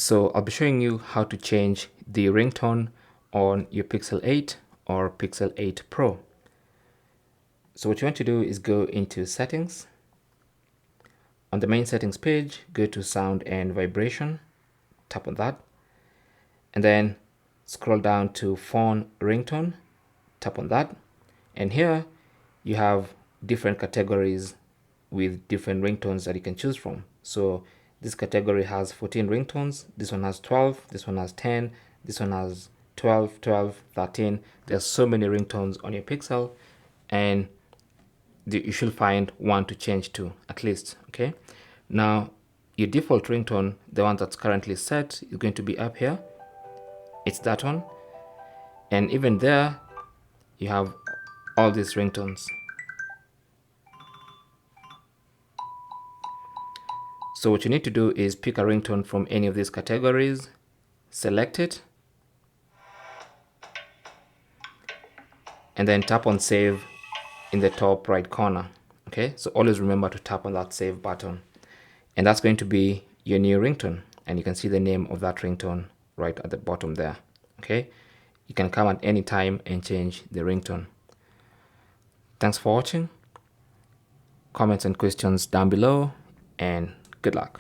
So I'll be showing you how to change the ringtone on your Pixel 8 or Pixel 8 Pro. So what you want to do is go into settings. On the main settings page, go to sound and vibration, tap on that, and then scroll down to phone ringtone, tap on that, and here you have different categories with different ringtones that you can choose from. So this category has 14 ringtones, this one has 12, this one has 10, this one has 12, 12, 13. There's so many ringtones on your Pixel, and you should find one to change to at least. Okay, now your default ringtone, the one that's currently set, is going to be up here. It's that one, and even there you have all these ringtones. So what you need to do is pick a ringtone from any of these categories, select it, and then tap on save in the top right corner. Okay, so always remember to tap on that save button, and that's going to be your new ringtone, and you can see the name of that ringtone right at the bottom there. Okay, you can come at any time and change the ringtone. Thanks for watching. Comments and questions down below, and good luck.